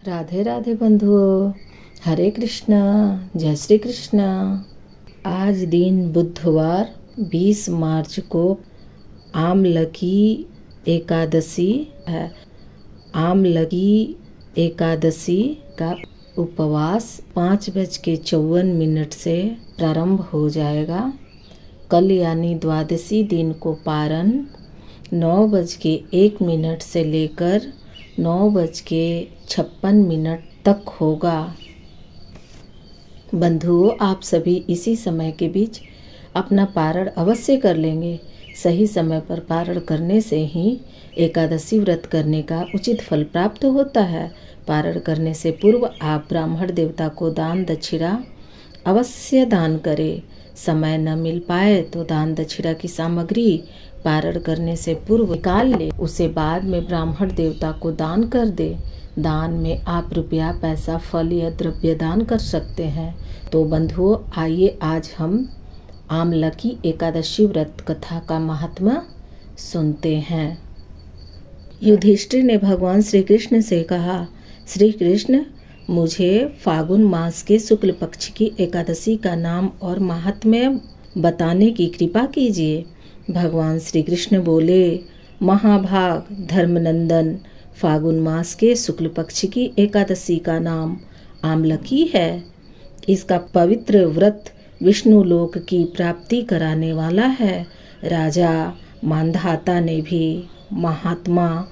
राधे राधे बंधुओं, हरे कृष्णा, जय श्री कृष्णा। आज दिन बुधवार 20 मार्च को आमलकी एकादशी है। आमलकी एकादशी का उपवास 5:54 से प्रारंभ हो जाएगा। कल यानी द्वादशी दिन को पारण 9:01 से लेकर 9:56 तक होगा। बंधुओं, आप सभी इसी समय के बीच अपना पारण अवश्य कर लेंगे। सही समय पर पारण करने से ही एकादशी व्रत करने का उचित फल प्राप्त होता है। पारण करने से पूर्व आप ब्राह्मण देवता को दान दक्षिणा अवश्य दान करें। समय न मिल पाए तो दान दक्षिणा की सामग्री पारण करने से पूर्व निकाल ले, उसे बाद में ब्राह्मण देवता को दान कर दे। दान में आप रुपया, पैसा, फल या द्रव्य दान कर सकते हैं। तो बंधुओं, आइए आज हम आमलकी एकादशी व्रत कथा का महात्मा सुनते हैं। युधिष्ठिर ने भगवान श्री कृष्ण से कहा, श्री कृष्ण, मुझे फागुन मास के शुक्ल पक्ष की एकादशी का नाम और महात्म्य बताने की कृपा कीजिए। भगवान श्री कृष्ण बोले, महाभाग धर्मनंदन, फागुन मास के शुक्ल पक्ष की एकादशी का नाम आमलकी है। इसका पवित्र व्रत विष्णु लोक की प्राप्ति कराने वाला है। राजा मांधाता ने भी महात्मा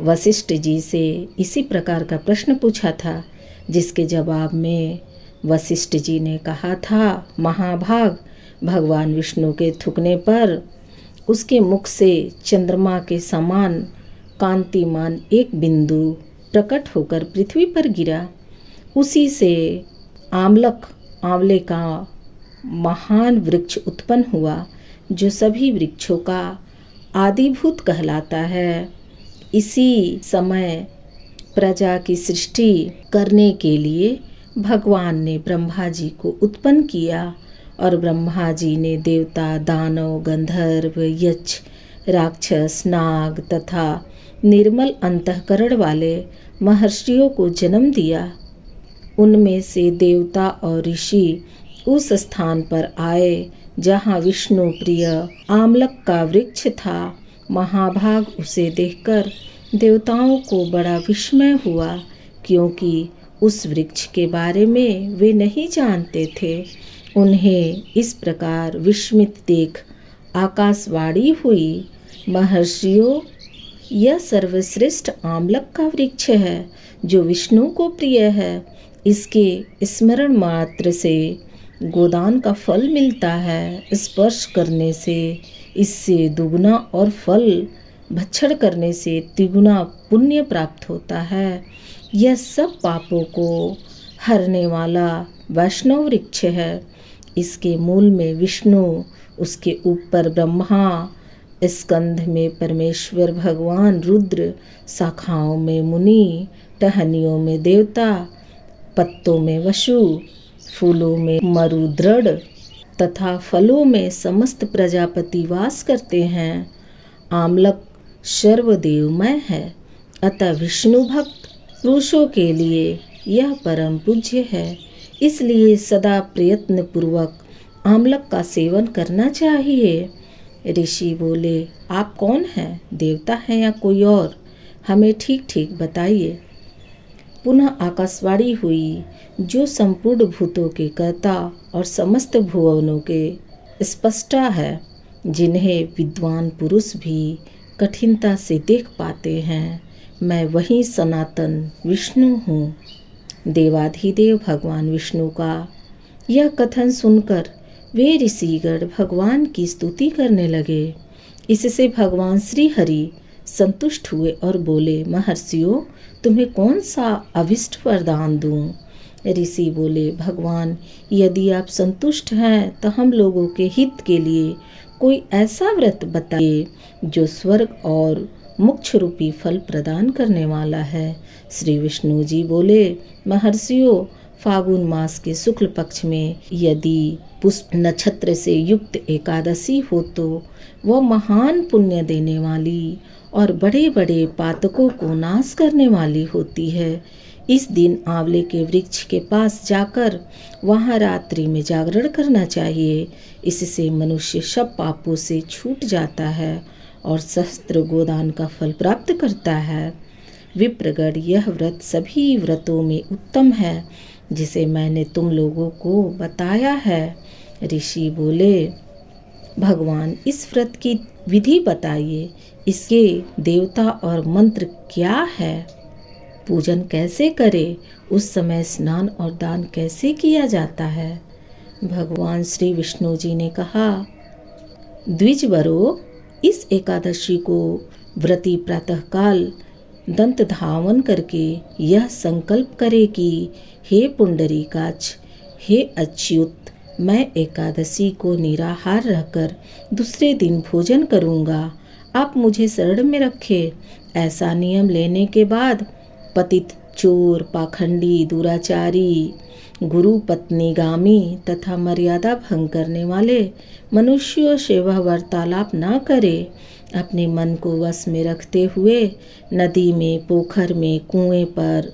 वशिष्ठ जी से इसी प्रकार का प्रश्न पूछा था, जिसके जवाब में वशिष्ठ जी ने कहा था, महाभाग, भगवान विष्णु के थूकने पर उसके मुख से चंद्रमा के समान कांतिमान एक बिंदु प्रकट होकर पृथ्वी पर गिरा। उसी से आंवले का महान वृक्ष उत्पन्न हुआ, जो सभी वृक्षों का आदिभूत कहलाता है। इसी समय प्रजा की सृष्टि करने के लिए भगवान ने ब्रह्मा जी को उत्पन्न किया और ब्रह्मा जी ने देवता, दानव, गंधर्व, यक्ष, राक्षस, नाग तथा निर्मल अंतःकरण वाले महर्षियों को जन्म दिया। उनमें से देवता और ऋषि उस स्थान पर आए जहाँ विष्णु प्रिय आमलक का वृक्ष था। महाभाग उसे देखकर देवताओं को बड़ा विस्मय हुआ, क्योंकि उस वृक्ष के बारे में वे नहीं जानते थे। उन्हें इस प्रकार विस्मित देख आकाशवाणी हुई, महर्षियों, यह सर्वश्रेष्ठ आमलक का वृक्ष है, जो विष्णु को प्रिय है। इसके स्मरण मात्र से गोदान का फल मिलता है। स्पर्श करने से इससे दुगुना और फल भक्षण करने से तिगुना पुण्य प्राप्त होता है। यह सब पापों को हरने वाला वैष्णव वृक्ष है। इसके मूल में विष्णु, उसके ऊपर ब्रह्मा, स्कंध में परमेश्वर भगवान रुद्र, शाखाओं में मुनि, टहनियों में देवता, पत्तों में वसु, फूलों में मरुद्रड तथा फलों में समस्त प्रजापति वास करते हैं। आमलक सर्वदेवमय है, अतः विष्णु भक्त पुरुषों के लिए यह परम पूज्य है। इसलिए सदा प्रयत्न पूर्वक आमलक का सेवन करना चाहिए। ऋषि बोले, आप कौन हैं? देवता हैं या कोई और? हमें ठीक ठीक बताइए। पुनः आकाशवाणी हुई, जो संपूर्ण भूतों के कर्ता और समस्त भुवनों के स्पष्टा है, जिन्हें विद्वान पुरुष भी कठिनता से देख पाते हैं, मैं वही सनातन विष्णु हूँ। देवाधिदेव भगवान विष्णु का यह कथन सुनकर वे ऋषिगण भगवान की स्तुति करने लगे। इससे भगवान श्री हरि संतुष्ट हुए और बोले, महर्षियों, तुम्हें कौन सा अभिष्ट वरदान दूं? ऋषि बोले, भगवान, यदि आप संतुष्ट हैं तो हम लोगों के हित के लिए कोई ऐसा व्रत बताइए जो स्वर्ग और मोक्ष रूपी फल प्रदान करने वाला है। श्री विष्णु जी बोले, महर्षियों, फागुन मास के शुक्ल पक्ष में यदि पुष्प नक्षत्र से युक्त एकादशी हो तो वह महान पुण्य देने वाली और बड़े बड़े पातकों को नाश करने वाली होती है। इस दिन आंवले के वृक्ष के पास जाकर वहाँ रात्रि में जागरण करना चाहिए। इससे मनुष्य सब पापों से छूट जाता है और सहस्त्र गोदान का फल प्राप्त करता है। विप्रगण, यह व्रत सभी व्रतों में उत्तम है जिसे मैंने तुम लोगों को बताया है। ऋषि बोले, भगवान, इस व्रत की विधि बताइए। इसके देवता और मंत्र क्या है? पूजन कैसे करें? उस समय स्नान और दान कैसे किया जाता है? भगवान श्री विष्णु जी ने कहा, द्विजवरो, इस एकादशी को व्रती प्रातःकाल दंत धावन करके यह संकल्प करे कि हे पुंडरीकाक्ष, हे अच्युत, मैं एकादशी को निराहार रहकर दूसरे दिन भोजन करूँगा। आप मुझे शरण में रखे। ऐसा नियम लेने के बाद पतित, चोर, पाखंडी, दुराचारी, गुरु पत्नीगामी तथा मर्यादा भंग करने वाले मनुष्यों से वह वार्तालाप न करे। अपने मन को वश में रखते हुए नदी में, पोखर में, कुएं पर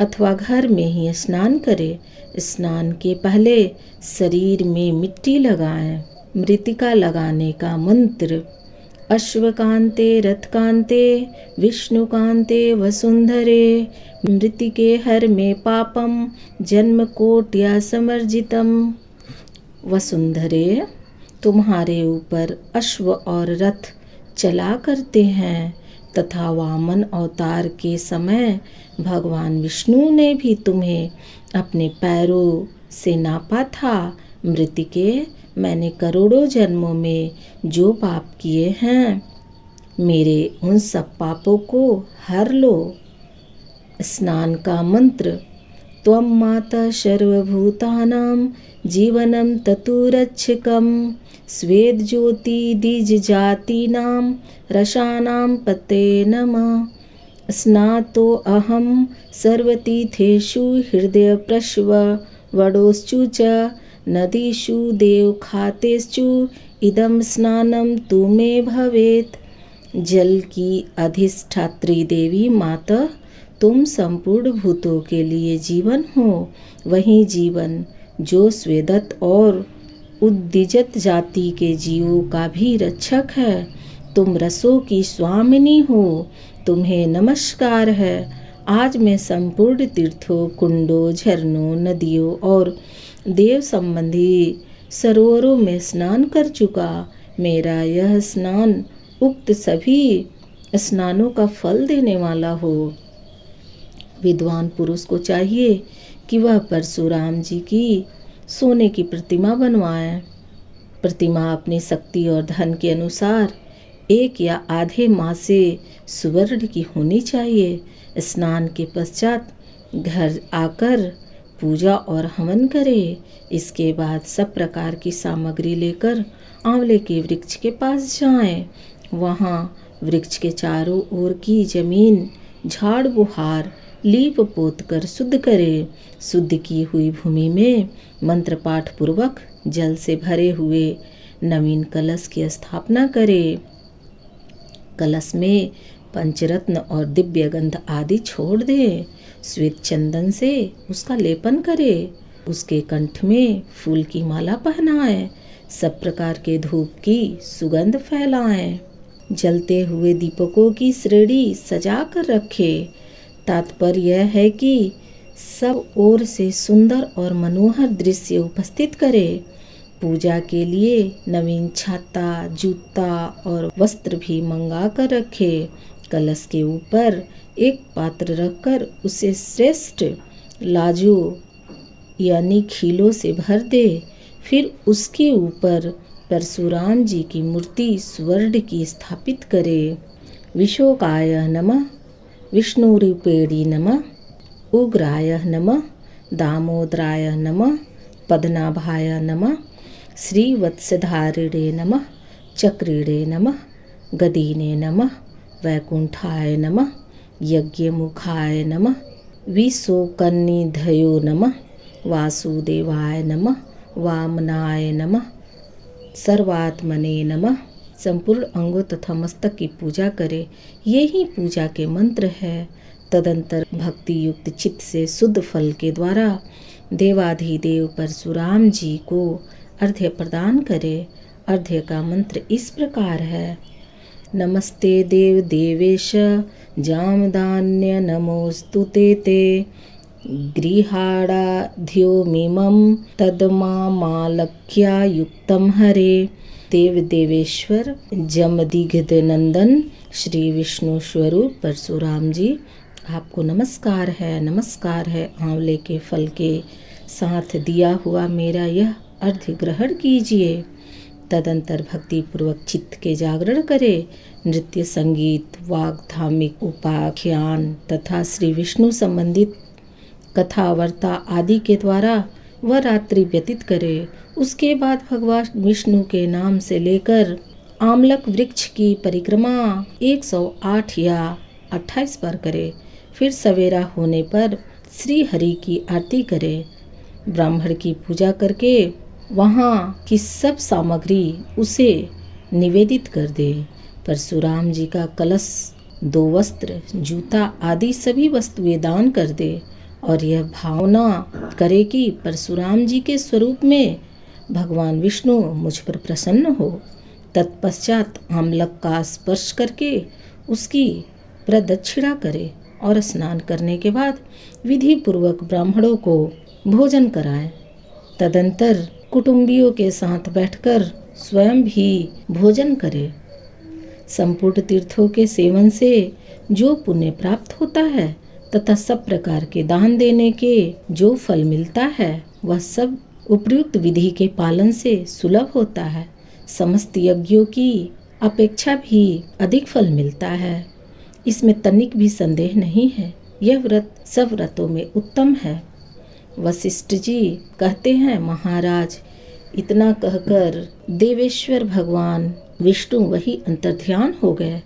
अथवा घर में ही स्नान करे। स्नान के पहले शरीर में मिट्टी लगाएं। मृतिका लगाने का मंत्र, अश्वकांते रथकांते विष्णुकांते वसुंधरे मृतिके हर में पापम जन्म कोट्या समर्जितम। वसुंधरे, तुम्हारे ऊपर अश्व और रथ चला करते हैं तथा वामन अवतार के समय भगवान विष्णु ने भी तुम्हें अपने पैरों से नापा था। मृतिके, मैंने करोड़ों जन्मों में जो पाप किए हैं, मेरे उन सब पापों को हर लो। स्नान का मंत्र, त्वं माता सर्वभूतानां जीवनं ततुरक्षकं स्वेद ज्योति द्विज जातीनां रसानां पते नमः। स्नातो अहं सर्वतीर्थेषु हृदय प्रश्व वडोश्चु च नदीषु देवखातेषु इदं स्नानं तु मे भवेत्। जल की अधिष्ठात्री देवी माता, तुम संपूर्ण भूतों के लिए जीवन हो। वही जीवन जो स्वेदत और उद्दिजत जाति के जीवों का भी रक्षक है। तुम रसों की स्वामिनी हो, तुम्हें नमस्कार है। आज मैं संपूर्ण तीर्थों, कुंडों, झरनों, नदियों और देव संबंधी सरोवरों में स्नान कर चुका। मेरा यह स्नान उक्त सभी स्नानों का फल देने वाला हो। विद्वान पुरुष को चाहिए कि वह परशुराम जी की सोने की प्रतिमा बनवाए। प्रतिमा अपनी शक्ति और धन के अनुसार 1 या आधे माह से सुवर्ण की होनी चाहिए। स्नान के पश्चात घर आकर पूजा और हवन करे। इसके बाद सब प्रकार की सामग्री लेकर आंवले के वृक्ष के पास जाएं। वहाँ वृक्ष के चारों ओर की जमीन झाड़ बुहार लीप पोत कर शुद्ध करे। शुद्ध की हुई भूमि में मंत्र पाठ पूर्वक जल से भरे हुए नवीन कलश की स्थापना करे। कलश में पंचरत्न और दिव्य गंध आदि छोड़ दे। श्वेत चंदन से उसका लेपन करे। उसके कंठ में फूल की माला पहनाए। सब प्रकार के धूप की सुगंध फैलाएं। जलते हुए दीपकों की श्रेणी सजा कर रखे। तात्पर्य यह है कि सब ओर से सुंदर और मनोहर दृश्य उपस्थित करे। पूजा के लिए नवीन छाता, जूता और वस्त्र भी मंगा कर रखे। कलश के ऊपर एक पात्र रखकर उसे श्रेष्ठ लाजो यानी खीलों से भर दे। फिर उसके ऊपर परशुराम जी की मूर्ति स्वर्ण की स्थापित करे। विशोकाय नमः, विष्णुरूपेणी नमः, उग्राय नमः, दामोदराय नमः, पद्मनाभाय नमः, श्रीवत्सधारिणे नमः, चक्रिणे नमः, गदीने नमः, वैकुंठाय नमः, यज्ञमुखाय नमः, विशोकनिधयो नमः, वासुदेवाय नमः, वामनाय नमः, सर्वात्मने नमः, संपूर्ण अंगों तथा मस्तक की पूजा करे, यही पूजा के मंत्र है। तदंतर भक्ति युक्त चित्त से शुद्ध फल के द्वारा देवाधिदेव परशुराम जी को अर्घ्य प्रदान करे। अर्घ्य का मंत्र इस प्रकार है: नमस्ते देव देवेश जामदान्य नमोस्तुते ते गृहाणाध्योमिमं तदमामालक्ष्या युक्तं हरे। देव देवेश्वर जमदिग्ध नंदन श्री विष्णु स्वरूप परशुराम जी, आपको नमस्कार है, नमस्कार है। आंवले के फल के साथ दिया हुआ मेरा यह अर्घ्य ग्रहण कीजिए। तदंतर भक्ति पूर्वक चित्त के जागरण करे। नृत्य, संगीत, वाग, धार्मिक उपाख्यान तथा श्री विष्णु संबंधित कथा वार्ता आदि के द्वारा वह रात्रि व्यतीत करे। उसके बाद भगवान विष्णु के नाम से लेकर आमलक वृक्ष की परिक्रमा 108 या 28 बार करे। फिर सवेरा होने पर श्री हरि की आरती करे। ब्राह्मण की पूजा करके वहाँ की सब सामग्री उसे निवेदित कर दे। परशुराम जी का कलश, 2 वस्त्र, जूता आदि सभी वस्तुएं दान कर दे और यह भावना करे कि परशुराम जी के स्वरूप में भगवान विष्णु मुझ पर प्रसन्न हो। तत्पश्चात आमलक का स्पर्श करके उसकी प्रदक्षिणा करे और स्नान करने के बाद विधि पूर्वक ब्राह्मणों को भोजन कराएं। तदंतर कुटुंबियों के साथ बैठकर स्वयं भी भोजन करे। संपूर्ण तीर्थों के सेवन से जो पुण्य प्राप्त होता है तथा सब प्रकार के दान देने के जो फल मिलता है वह सब उपयुक्त विधि के पालन से सुलभ होता है। समस्त यज्ञों की अपेक्षा भी अधिक फल मिलता है, इसमें तनिक भी संदेह नहीं है। यह व्रत सब व्रतों में उत्तम है। वशिष्ठ जी कहते हैं, महाराज, इतना कहकर देवेश्वर भगवान विष्णु वही अंतर्ध्यान हो गए।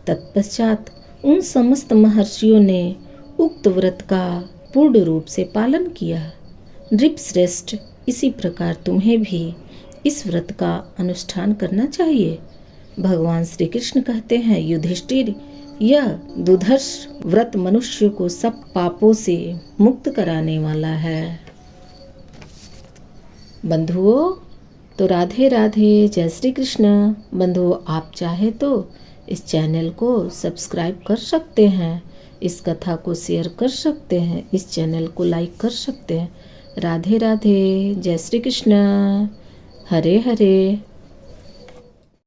तत्पश्चात उन समस्त महर्षियों ने उक्त व्रत का पूर्ण रूप से पालन किया। नृपश्रेष्ठ, इसी प्रकार तुम्हें भी इस व्रत का अनुष्ठान करना चाहिए। भगवान श्री कृष्ण कहते हैं, युधिष्ठिर, यह दुर्धर्ष व्रत मनुष्य को सब पापों से मुक्त कराने वाला है। बंधुओं, तो राधे राधे, जय श्री कृष्ण। बंधुओं, आप चाहे तो इस चैनल को सब्सक्राइब कर सकते हैं, इस कथा को शेयर कर सकते हैं, इस चैनल को लाइक कर सकते हैं। राधे राधे, जय श्री कृष्ण, हरे हरे।